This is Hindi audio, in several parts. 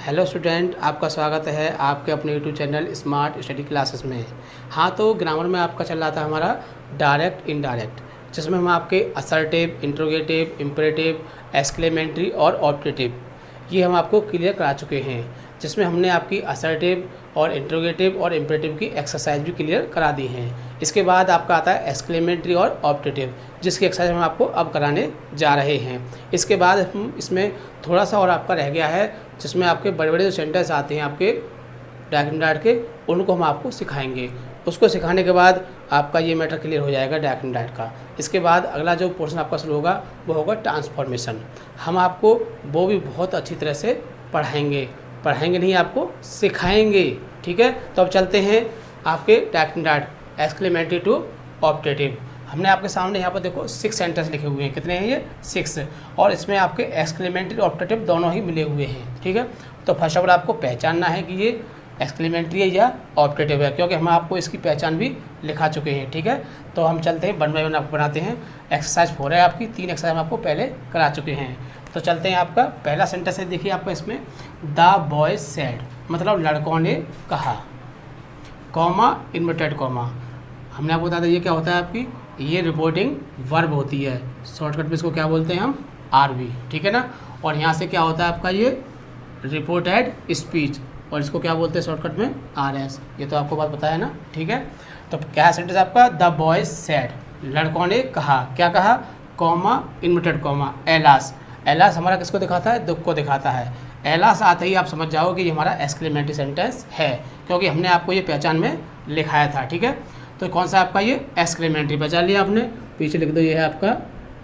हेलो स्टूडेंट, आपका स्वागत है आपके अपने YouTube channel smart study classes में। हाँ, तो ग्रामर में आपका चल रहा था हमारा डायरेक्ट इनडायरेक्ट, जिसमें हम आपके असर्टिव, इंट्रोगेटिव, इम्परेटिव, एक्सक्लेमेटरी और ऑप्टेटिव ये हम आपको क्लियर करा चुके हैं, जिसमें हमने आपकी असर्टिव और इंट्रोगेटिव और इम्परेटिव की एक्सरसाइज भी क्लियर करा दी हैं। इसके बाद आपका आता है एक्सक्लेमेटरी और ऑप्टेटिव, जिसकी एक्सरसाइज हम आपको अब कराने जा रहे हैं। इसके बाद हम इसमें थोड़ा सा और आपका रह गया है, जिसमें आपके बड़े बड़े जो सेंटेंस आते हैं आपके डायरेक्ट इनडायरेक्ट के, उनको हम आपको सिखाएंगे। उसको सिखाने के बाद आपका ये मैटर क्लियर हो जाएगा डायरेक्ट इनडायरेक्ट का। इसके बाद अगला जो पोर्शन आपका शुरू होगा वो होगा ट्रांसफॉर्मेशन। हम आपको वो भी बहुत अच्छी तरह से पढ़ाएंगे नहीं, आपको सिखाएंगे। ठीक है, तो अब चलते हैं आपके direct indirect exclamatory to optative. हमने आपके सामने यहाँ पर देखो 6 सेंटेंस लिखे हुए हैं। कितने हैं ये? 6। और इसमें आपके एक्सक्लेमेटरी और ऑप्टेटिव दोनों ही मिले हुए हैं। ठीक है, तो फर्स्ट ऑफ ऑल आपको पहचानना है कि ये एक्सक्लेमेटरी है या ऑप्टेटिव है, क्योंकि हम आपको इसकी पहचान भी लिखा चुके हैं। ठीक है, तो हम चलते हैं वन बाय वन आपको बनाते हैं। एक्सरसाइज 4 है आपकी, 3 एक्सरसाइज हम आपको पहले करा चुके हैं। तो चलते हैं, आपका पहला सेंटेंस है, देखिए आपका इसमें द बॉय सेड, मतलब लड़कों ने कहा, कॉमा इन्वर्टेड कॉमा। हमने आपको बताया था ये क्या होता है आपकी, ये रिपोर्टिंग वर्ब होती है। शॉर्टकट में इसको क्या बोलते हैं हम? आरवी। ठीक है ना। और यहाँ से क्या होता है आपका ये रिपोर्टेड स्पीच, और इसको क्या बोलते हैं शॉर्टकट में? आरएस। ये तो आपको बात पता है ना। ठीक है, तो क्या है सेंटेंस आपका? द बॉय सेड, लड़कों ने कहा। क्या कहा? Comma inverted comma alas. Alas हमारा किसको दिखाता है? दुख को दिखाता है। एलास आते ही आप समझ जाओ कि ये हमारा एक्सक्लेमेटरी सेंटेंस है, क्योंकि हमने आपको ये पहचान में लिखाया था। ठीक है, तो कौन सा आपका ये? एक्सक्लेमेटरी। पहचान लिया आपने, पीछे लिख दो, ये है आपका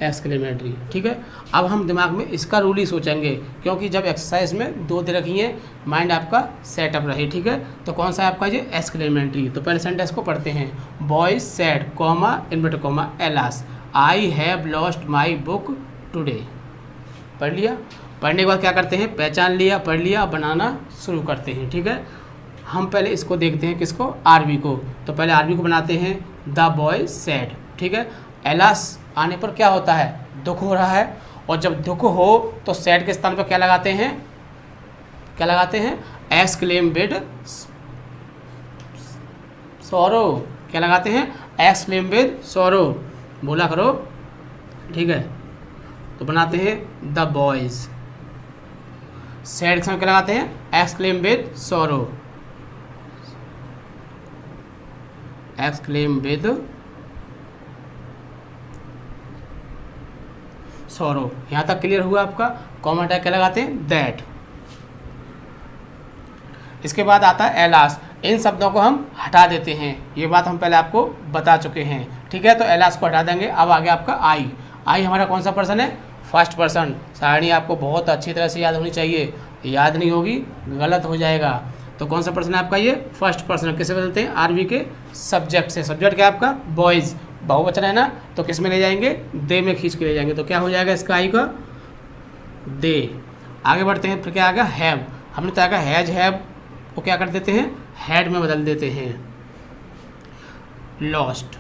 एक्सक्लेमेटरी। ठीक है, अब हम दिमाग में इसका रूल ही सोचेंगे, क्योंकि जब एक्सरसाइज में 2 दे रखी है, माइंड आपका सेटअप रहे। ठीक है, तो कौन सा है आपका ये? एक्सक्लेमेटरी। तो पहले सेंटेंस को पढ़ते हैं। Boy said, comma inverted comma alas, I have lost my book today. पढ़ लिया। पढ़ने के बाद क्या करते हैं? पहचान लिया, पढ़ लिया, बनाना शुरू करते हैं। ठीक है, हम पहले इसको देखते हैं, किसको? आरवी को। तो पहले आरवी को बनाते हैं, द बॉय सेड। ठीक है, एलास आने पर क्या होता है? दुख हो रहा है, और जब दुख हो तो सैड के स्थान पर क्या लगाते हैं? क्या लगाते हैं? Exclaim with sorrow. क्या लगाते हैं? Exclaim with sorrow. बोला करो। ठीक है, तो बनाते हैं द बॉयज। सैड के समय क्या लगाते हैं? Exclaim with sorrow. Exclaim with sorrow. यहाँ तक क्लियर हुआ आपका? कॉमा टैग क्या लगाते हैं? दैट। इसके बाद आता है एलास। इन शब्दों को हम हटा देते हैं, ये बात हम पहले आपको बता चुके हैं। ठीक है, तो एलास को हटा देंगे। अब आ गया आपका आई। आई हमारा कौन सा पर्सन है? First person. सारणी आपको बहुत अच्छी तरह से याद होनी चाहिए, याद नहीं होगी गलत हो जाएगा। तो कौन सा पर्सन है आपका ये? First person. किससे बदलते हैं? आरवी के सब्जेक्ट से। सब्जेक्ट क्या आपका? बॉयज़। बहुवचन है ना, तो किस में ले जाएंगे? दे में खींच के ले जाएंगे। तो क्या हो जाएगा इसका? आई का दे। आगे बढ़ते हैं, फिर क्या आ गया? हैव। हमने तो आगे हैज, हैव को क्या कर देते हैं? हैड में बदल देते हैं। लॉस्ट।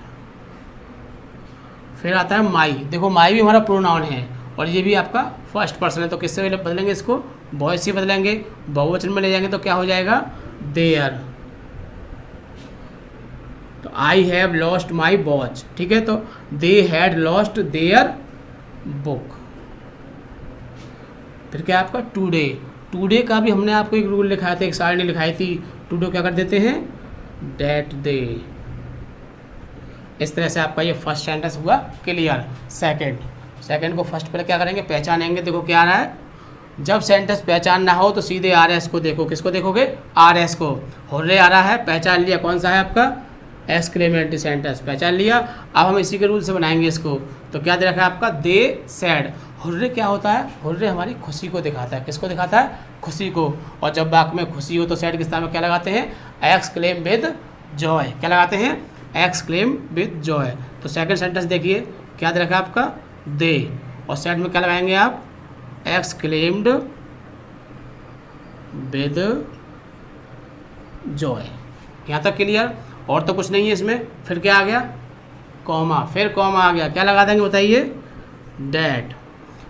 फिर आता है माई। देखो माई भी हमारा प्रोनाउन है, और ये भी आपका फर्स्ट पर्सन है, तो किससे बदलेंगे इसको? बॉय से बदलेंगे। बहुवचन में ले जाएंगे तो क्या हो जाएगा? देयर। तो I have lost my watch. ठीक है, तो they had lost their book. फिर क्या आपका? टुडे। टुडे का भी हमने आपको एक रूल लिखाया था, एक सारणी लिखाई थी। टुडे क्या कर देते हैं? डेट दे। इस तरह से आपका ये फर्स्ट सेंटेंस हुआ क्लियर। सेकंड को फर्स्ट पहले क्या करेंगे? पहचानेंगे। देखो क्या आ रहा है, जब सेंटेंस पहचान ना हो तो सीधे आरएस को देखो। किसको देखोगे? आरएस को। हुर्रे आ रहा है, पहचान लिया। कौन सा है आपका? Exclamatory sentence. पहचान लिया। अब हम इसी के रूल से बनाएंगे इसको। तो क्या दे रखा है आपका? दे सैड। हुर्रे क्या होता है? हुर्रे हमारी खुशी को दिखाता है। किसको दिखाता है? खुशी को। और जब वाक्य में खुशी हो तो सैड के स्थान में क्या लगाते हैं? Exclaim with Joy. क्या लगाते हैं? Exclaim with Joy. तो सेकंड सेंटेंस देखिए, क्या दे रखा है आपका? दे। और सैड में क्या लगाएंगे आप? Exclaimed with Joy. यहाँ तक क्लियर? और तो कुछ नहीं है इसमें। फिर क्या आ गया? कॉमा। फिर कॉमा आ गया। क्या लगा देंगे बताइए? डैट।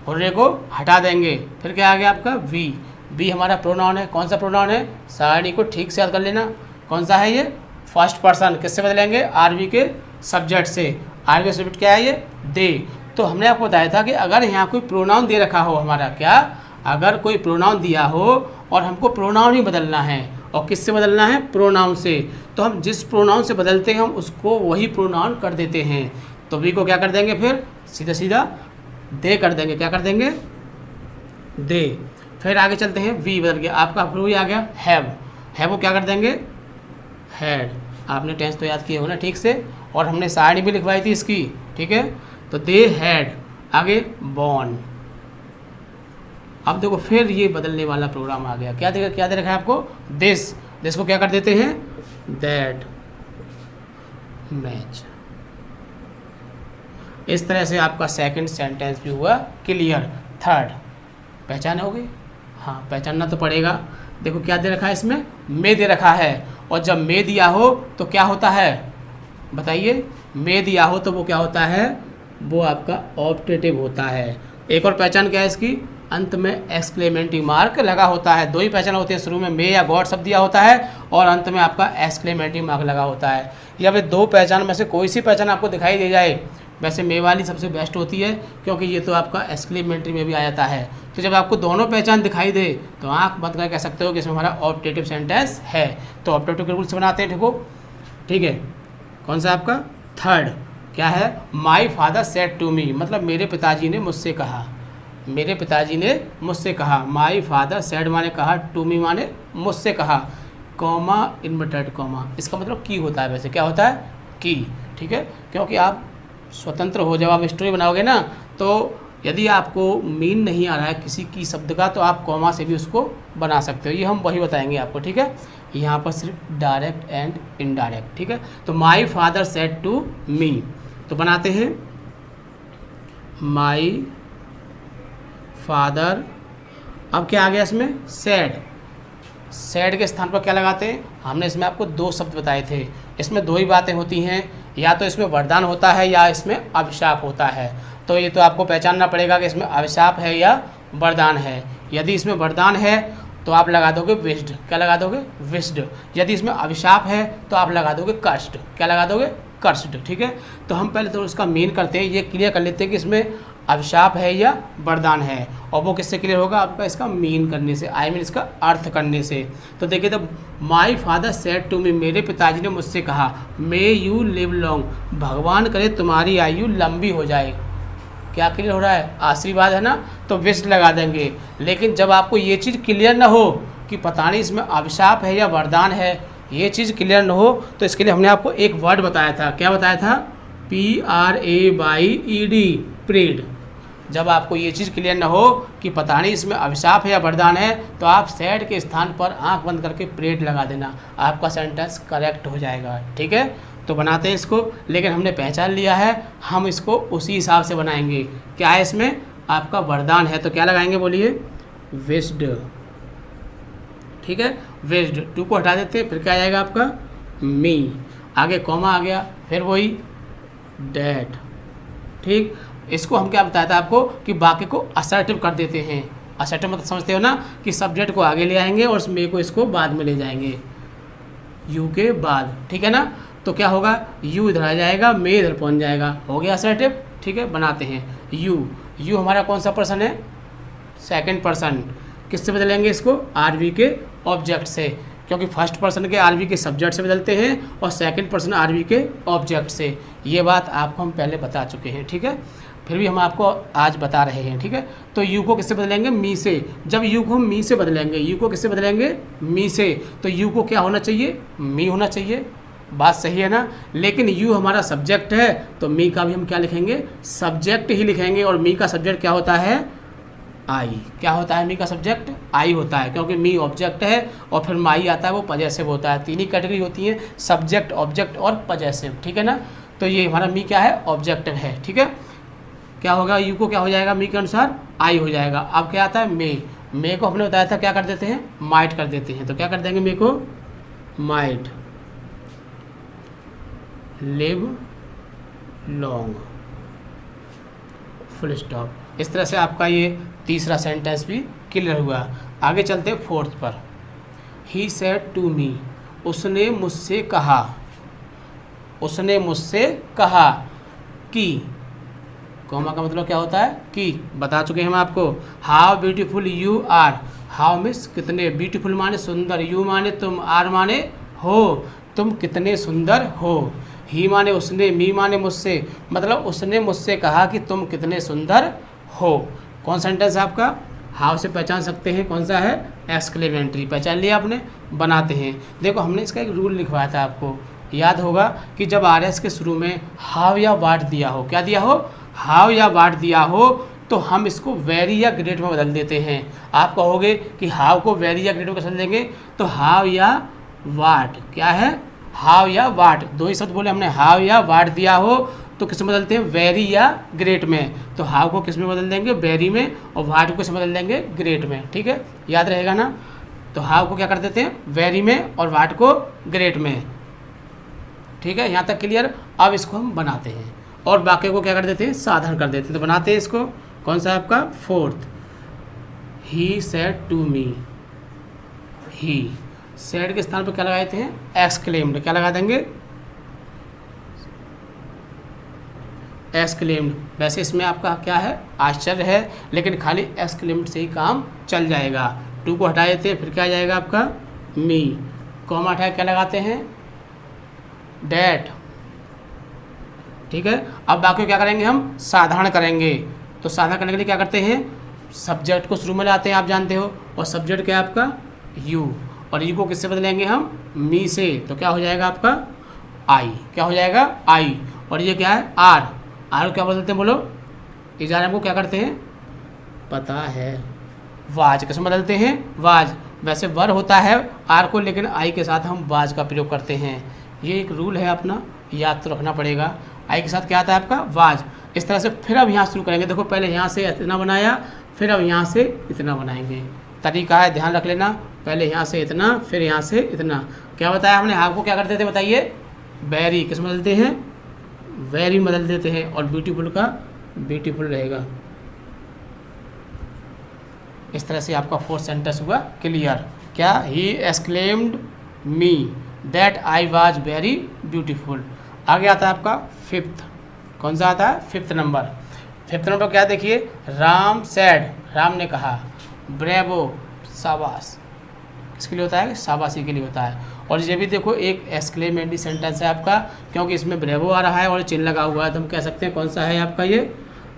हुर्रे को हटा देंगे। फिर क्या आ गया आपका? वी। बी हमारा प्रोनाउन है। कौन सा प्रोनाउन है? सारणी को ठीक से याद कर लेना। कौन सा है ये? First person. किससे बदलेंगे? आरवी के सब्जेक्ट से। आरवी का सब्जेक्ट क्या है? ये दे। तो हमने आपको बताया था कि अगर यहाँ कोई प्रोनाउन दे रखा हो हमारा, क्या, अगर कोई प्रोनाउन दिया हो और हमको प्रोनाउन ही बदलना है, और किससे बदलना है? प्रोनाउन से। तो हम जिस प्रोनाउन से बदलते हैं हम उसको वही प्रोनाउन कर देते हैं। तो बी को क्या कर देंगे? फिर सीधा सीधा दे कर देंगे। क्या कर देंगे? दे। फिर आगे चलते हैं, वी बदल गया आपका, फिर वही आ गया हैव। हैव को क्या कर देंगे? हैड। आपने टेंस तो याद किए हो ना ठीक से, और हमने सारणी भी लिखवाई थी इसकी, ठीक है। तो दे हैड, आगे बॉर्न। अब देखो फिर ये बदलने वाला प्रोग्राम आ गया। क्या दे रखा है आपको? दिस को क्या कर देते हैं? That match. इस तरह से आपका सेकंड सेंटेंस भी हुआ क्लियर। थर्ड पहचान हो गई? हाँ, पहचानना तो पड़ेगा। देखो क्या दे रखा है इसमें? मे दे रखा है, और जब मे दिया हो तो क्या होता है बताइए? मे दिया हो तो वो क्या होता है? वो आपका ऑप्टेटिव होता है। एक और पहचान क्या है इसकी? अंत में एक्सक्लेमेटिव मार्क लगा होता है। दो ही पहचान होती है, शुरू में मे या गॉड शब्द दिया होता है और अंत में आपका एक्सक्लेमेटिव मार्क लगा होता है। या फिर दो पहचान में से कोई सी पहचान आपको दिखाई दे जाए, वैसे मे वाली सबसे बेस्ट होती है क्योंकि ये तो आपका एक्सक्लेमेटरी में भी आ जाता है। तो जब आपको दोनों पहचान दिखाई दे तो आंख बंद कर कह सकते हो कि इसमें हमारा ऑप्टेटिव सेंटेंस है। तो ऑप्टेटिव के रूल से बनाते हैं, ठीक है। कौन सा आपका? थर्ड क्या है? My father said to me, मतलब मेरे पिताजी ने मुझसे कहा। मेरे पिताजी ने मुझसे कहा। माई फादर सेड माने कहा, टू मी माने मुझसे कहा, कॉमा इन्वर्टेड कॉमा, इसका मतलब की होता है। वैसे क्या होता है? की, ठीक है। क्योंकि आप स्वतंत्र हो, जब आप स्टोरी बनाओगे ना, तो यदि आपको मीन नहीं आ रहा है किसी की शब्द का तो आप कॉमा से भी उसको बना सकते हो। ये हम वही बताएंगे आपको, ठीक है। यहाँ पर सिर्फ डायरेक्ट एंड इनडायरेक्ट, ठीक है। तो my father said to me, तो बनाते हैं माई फादर। अब क्या आ गया इसमें? सैड। सैड के स्थान पर क्या लगाते हैं? हमने इसमें आपको दो शब्द बताए थे। इसमें दो ही बातें होती हैं, या तो इसमें वरदान होता है या इसमें अभिशाप होता है। तो ये तो आपको पहचानना पड़ेगा कि इसमें अभिशाप है या वरदान है। यदि इसमें वरदान है तो आप लगा दोगे विश्ड। क्या लगा दोगे? विश्ड। यदि इसमें अभिशाप है तो आप लगा दोगे कर्स्ड। क्या लगा दोगे? कर्स्ड, ठीक है। तो हम पहले तो उसका मीन करते हैं, ये क्लियर कर लेते हैं कि इसमें अभिशाप है या वरदान है, और वो किससे क्लियर होगा? आपका इसका मीन करने से, आई मीन इसका अर्थ करने से। तो देखिए, तो my father said to me, मेरे पिताजी ने मुझसे कहा, मे यू लिव लॉन्ग, भगवान करे तुम्हारी आयु लंबी हो जाए। क्या क्लियर हो रहा है? आशीर्वाद है ना, तो विश्ड लगा देंगे। लेकिन जब आपको ये चीज़ क्लियर ना हो कि पता नहीं इसमें अभिशाप है या वरदान है, ये चीज़ क्लियर ना हो, तो इसके लिए हमने आपको एक वर्ड बताया था। क्या बताया था? PRAYED, prayed. जब आपको ये चीज़ क्लियर ना हो कि पता नहीं इसमें अभिशाप है या वरदान है, तो आप सैड के स्थान पर आंख बंद करके प्रेड लगा देना, आपका सेंटेंस करेक्ट हो जाएगा, ठीक है। तो बनाते हैं इसको, लेकिन हमने पहचान लिया है, हम इसको उसी हिसाब से बनाएंगे। क्या है इसमें? आपका वरदान है, तो क्या लगाएंगे बोलिए? विश्ड, ठीक है। विश्ड, टू को हटा देते हैं, फिर क्या आएगा आपका? मी, आगे कॉमा आ गया, फिर वही डैट, ठीक। इसको हम क्या बताया था आपको कि बाकी को असर्टिव कर देते हैं। असर्टिव मतलब समझते हो ना, कि सब्जेक्ट को आगे ले आएंगे और मे को इसको बाद में ले जाएंगे, यू के बाद, ठीक है ना। तो क्या होगा? यू इधर आ जाएगा, मे इधर पहुंच जाएगा, हो गया असर्टिव, ठीक है। बनाते हैं यू हमारा कौन सा पर्सन है? Second person. किससे बदलेंगे इसको? आरवी के ऑब्जेक्ट से, क्योंकि फर्स्ट पर्सन के आरवी के सब्जेक्ट से बदलते हैं और सेकंड पर्सन आरवी के ऑब्जेक्ट से। ये बात आपको हम पहले बता चुके हैं, ठीक है। फिर भी हम आपको आज बता रहे हैं, ठीक है। तो यू को किससे बदलेंगे? मी से। जब यू को हम मी से बदलेंगे, यू को किससे बदलेंगे? मी से। तो यू को क्या होना चाहिए? मी होना चाहिए। बात सही है ना। लेकिन यू हमारा सब्जेक्ट है, तो मी का भी हम क्या लिखेंगे? सब्जेक्ट ही लिखेंगे। और मी का सब्जेक्ट क्या होता है? आई। क्या होता है मी का सब्जेक्ट? आई होता है, क्योंकि मी ऑब्जेक्ट है और फिर माई आता है, वो पजेसिव होता है। तीन ही कैटेगरी होती हैं, सब्जेक्ट, ऑब्जेक्ट और पजेसिव, ठीक है ना। तो ये हमारा मी क्या है? ऑब्जेक्टिव है, ठीक है। क्या होगा? यू को क्या हो जाएगा? मी के अनुसार आई हो जाएगा। अब क्या आता है? मे को हमने बताया था क्या कर देते हैं? माइट कर देते हैं। तो क्या कर देंगे? मे को might live long, full stop. इस तरह से आपका ये तीसरा सेंटेंस भी क्लियर हुआ। आगे चलते हैं फोर्थ पर। ही सेड टू मी, उसने मुझसे कहा, उसने मुझसे कहा कि, कॉमा का मतलब क्या होता है कि, बता चुके हैं हम आपको। How beautiful you are, how means कितने, ब्यूटीफुल माने सुंदर, यू माने तुम, आर माने हो, तुम कितने सुंदर हो। ही माने उसने, मी माने मुझसे, मतलब उसने मुझसे कहा कि तुम कितने सुंदर हो। कौन सेंटेंस है आपका? हाउ से पहचान सकते हैं कौन सा है, एक्सक्लेमेटरी। पहचान लिया आपने, बनाते हैं। देखो हमने इसका एक रूल लिखवाया था आपको, याद होगा कि जब आर एस के शुरू में हाउ या वाट दिया हो, क्या दिया हो, हाउ या वाट दिया हो, तो हम इसको वेरी या ग्रेट में बदल देते हैं। आप कहोगे कि हाउ को वेरी या ग्रेट में कैसे बदल देंगे, तो हाउ या वाट, क्या है, हाउ या वाट, दो ही शब्द बोले हमने, हाउ या वाट दिया हो तो किस में बदलते हैं, वेरी या ग्रेट में। तो हाउ को किस में बदल देंगे, वेरी में, और वाट को किस में बदल देंगे, ग्रेट में। ठीक है, याद रहेगा ना। तो हाउ को क्या कर देते हैं, वेरी में, और वाट को ग्रेट में। ठीक है, यहाँ तक क्लियर। अब इसको हम बनाते हैं और वाक्य को क्या कर देते हैं, साधारण कर देते हैं। तो बनाते हैं इसको, कौन सा आपका, fourth. He said to me, he said के स्थान पर क्या लगाते हैं, एक्सक्लेम्ड, क्या लगा देंगे, एक्सक्लेम्ड। वैसे इसमें आपका क्या है, आश्चर्य है, लेकिन खाली एक्सक्लेम्ड से ही काम चल जाएगा। टू को हटा देते हैं, फिर क्या आ जाएगा आपका, मी, कॉमा हटा क्या लगाते हैं, डैट। ठीक है, अब बाकी क्या करेंगे, हम साधारण करेंगे। तो साधारण करने के लिए क्या करते हैं, सब्जेक्ट को शुरू में लाते हैं, आप जानते हो, और सब्जेक्ट क्या है आपका, यू, और यू को किससे बदलेंगे हम, मी से। तो क्या हो जाएगा आपका, आई, क्या हो जाएगा, आई, और ये क्या है, आर, आर को क्या बदलते हैं, बोलो, इस आर को क्या करते हैं, पता है, वाज, किसमें बदलते हैं, वाज। वैसे वर होता है आर को, लेकिन आई के साथ हम वाज का प्रयोग करते हैं। ये एक रूल है अपना, याद तो रखना पड़ेगा। आई के साथ क्या आता है आपका, वाज। इस तरह से फिर अब यहाँ शुरू करेंगे। देखो पहले यहाँ से इतना बनाया, फिर अब यहाँ से इतना बनाएंगे। तरीका है, ध्यान रख लेना, पहले यहाँ से इतना, फिर यहाँ से इतना। क्या बताया हमने, हाउ को क्या करते थे बताइए, वेरी, किस में बदलते हैं, वेरी बदल देते हैं, और ब्यूटीफुल का ब्यूटीफुल रहेगा। इस तरह से आपका फोर्थ सेंटेंस हुआ क्लियर। क्या, he exclaimed me that I was very beautiful. आगे आता है आपका फिफ्थ, कौन सा आता है, फिफ्थ नंबर। फिफ्थ नंबर क्या देखिए, राम सैड, राम ने कहा, ब्रेवो, शाबाश, किसके लिए होता है, शाबाशी के लिए होता है। और ये भी देखो एक एक्सक्लेमेटरी सेंटेंस है आपका, क्योंकि इसमें ब्रेवो आ रहा है और चिन्ह लगा हुआ है, तो हम कह सकते हैं कौन सा है आपका, ये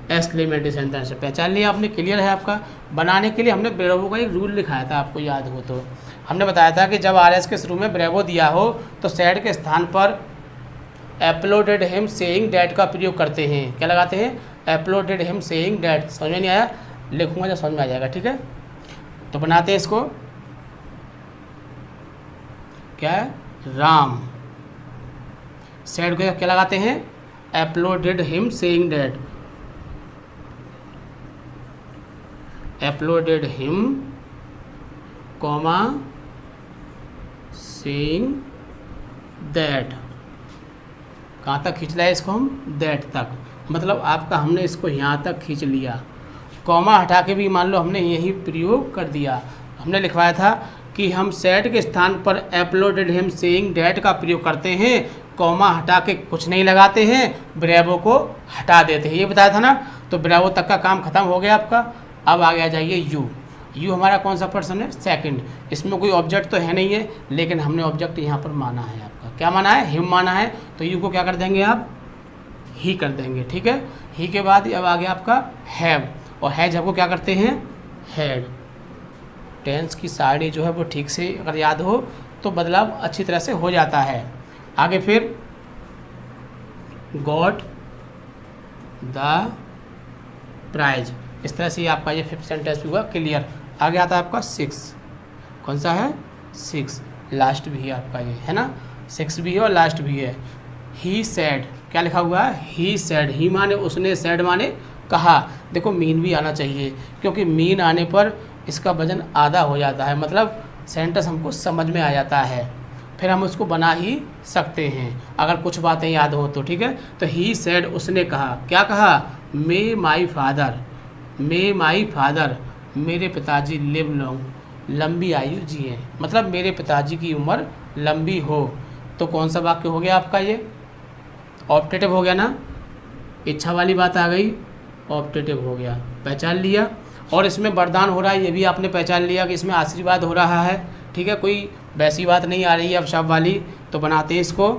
एक्सक्लेमेटरी सेंटेंस है। पहचान लिया आपने, क्लियर है आपका। बनाने के लिए हमने ब्रेवो का एक रूल लिखाया था, आपको याद हो तो हमने बताया था कि जब आर एस के शुरू में ब्रेवो दिया हो तो सैड के स्थान पर अपलोडेड हिम सेइंग डैट का प्रयोग करते हैं। क्या लगाते हैं, अपलोडेड हिम सेइंग डैट। समझ में नहीं आया, लिखूंगा जब समझ में आ जाएगा। ठीक है, तो बनाते हैं इसको, क्या है, राम सैड को क्या लगाते हैं, uploaded him saying that, uploaded him comma saying that. कहाँ तक खींच लाया इसको हम, दैट तक, मतलब आपका हमने इसको यहाँ तक खींच लिया। कॉमा हटा के भी मान लो हमने यही प्रयोग कर दिया। हमने लिखवाया था कि हम सेट के स्थान पर अपलोडेड हिम सेइंग डैट का प्रयोग करते हैं, कॉमा हटा के कुछ नहीं लगाते हैं, ब्रेवो को हटा देते हैं, ये बताया था ना। तो ब्रेवो तक का काम खत्म हो गया आपका। अब आगे आ जाइए यू। यू हमारा कौन सा पर्सन है, सेकंड। इसमें कोई ऑब्जेक्ट तो है नहीं है, लेकिन हमने ऑब्जेक्ट यहाँ पर माना है आपका, क्या माना है, हिम माना है। तो यू को क्या कर देंगे आप, ही कर देंगे। ठीक है, ही के बाद अब आ गया आपका हैव, और हैज आपको क्या करते हैं, हैड। टेंस की सारणी जो है वो ठीक से अगर याद हो तो बदलाव अच्छी तरह से हो जाता है। आगे फिर गॉट द प्राइज। इस तरह से आपका ये फिफ्थ सेंटेंस हुआ क्लियर। आगे आता है आपका सिक्स, कौन सा है, सिक्स, लास्ट भी है आपका ये, है ना, सिक्स भी है और लास्ट भी है। ही सैड, क्या लिखा हुआ है, ही सैड। ही माने उसने, सैड माने कहा। देखो मीन भी आना चाहिए, क्योंकि मीन आने पर इसका वजन आधा हो जाता है, मतलब सेंटेंस हमको समझ में आ जाता है, फिर हम उसको बना ही सकते हैं अगर कुछ बातें याद हो तो। ठीक है, तो ही सैड, उसने कहा, क्या कहा, मे my father, may my father, मेरे पिताजी लिव लॉन्ग, लंबी आयु जिए, मतलब मेरे पिताजी की उम्र लंबी हो। तो कौन सा वाक्य हो गया आपका, ये ऑप्टेटिव हो गया ना, इच्छा वाली बात आ गई, ऑप्टेटिव हो गया, पहचान लिया। और इसमें वरदान हो रहा है, ये भी आपने पहचान लिया कि इसमें आशीर्वाद हो रहा है, ठीक है, कोई वैसी बात नहीं आ रही है अब शब्द वाली। तो बनाते हैं इसको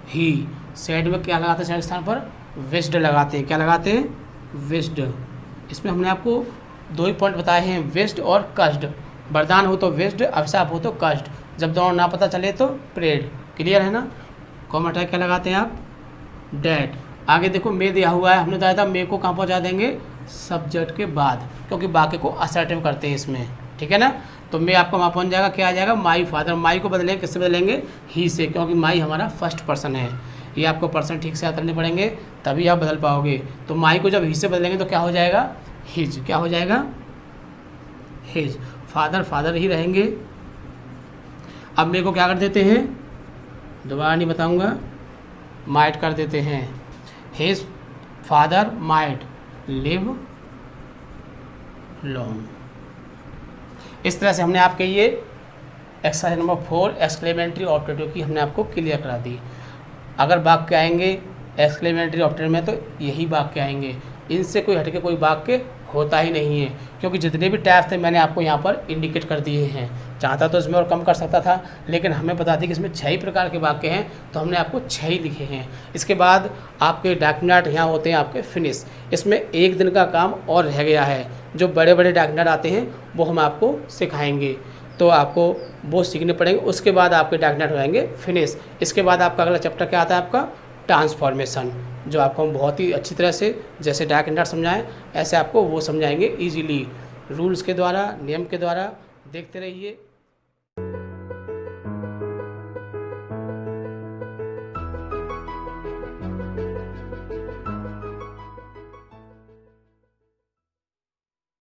ही, सेड में क्या लगाते हैं, सेड स्थान पर विस्ड लगाते हैं, क्या लगाते हैं, विस्ड। इसमें हमने आपको 2 ही पॉइंट बताए हैं, विस्ड और कष्ट। वरदान हो तो विस्ड, अभिशाप हो तो कष्ट, जब दोनों ना पता चले तो प्रेड। क्लियर है ना। कॉमा टैग क्या लगाते हैं आप, डेट। आगे देखो मे दिया हुआ है, हमने बताया था मे को कहाँ पहुँचा देंगे, सब्जेक्ट के बाद, क्योंकि वाक्य को असर्टिव करते हैं इसमें, ठीक है ना। तो मे आपका वहाँ पहुँच जाएगा, क्या आ जाएगा, माई फादर। माई को बदलेंगे, किससे बदलेंगे, ही से, क्योंकि माई हमारा फर्स्ट पर्सन है। ये आपको पर्सन ठीक से याद करने पड़ेंगे, तभी आप बदल पाओगे। तो माई को जब ही से बदलेंगे तो क्या हो जाएगा, हिज। क्या हो जाएगा, हिज। फादर फादर ही रहेंगे। अब मेरे को क्या कर देते हैं, दोबारा नहीं बताऊंगा, माइट कर देते हैं। His father might live long. इस तरह से हमने आपके ये एक्सरसाइज नंबर 4 एक्सक्लेमेटरी ऑप्टेटिव की हमने आपको क्लियर करा दी। अगर वाक्य आएंगे एक्सक्लेमेटरी ऑप्टेटिव में तो यही वाक्य आएंगे, इनसे कोई हटके कोई वाक्य होता ही नहीं है, क्योंकि जितने भी टाइप्स थे मैंने आपको यहाँ पर इंडिकेट कर दिए हैं। चाहता तो इसमें और कम कर सकता था, लेकिन हमें पता थी कि इसमें 6 ही प्रकार के वाक्य हैं, तो हमने आपको 6 ही लिखे हैं। इसके बाद आपके डॉक्यूमेंट यहाँ होते हैं आपके फिनिश, इसमें 1 दिन का काम और रह गया है। जो बड़े बड़े डॉक्यूमेंट आते हैं वो हम आपको सिखाएंगे, तो आपको वो सीखने पड़ेंगे। उसके बाद आपके डॉक्यूमेंट हो जाएंगे फिनिश। इसके बाद आपका अगला चैप्टर क्या आता है, आपका ट्रांसफॉर्मेशन, जो आपको हम बहुत ही अच्छी तरह से जैसे डॉक्यूमेंट समझाएं ऐसे आपको वो समझाएंगे ईजीली, रूल्स के द्वारा, नियम के द्वारा। देखते रहिए।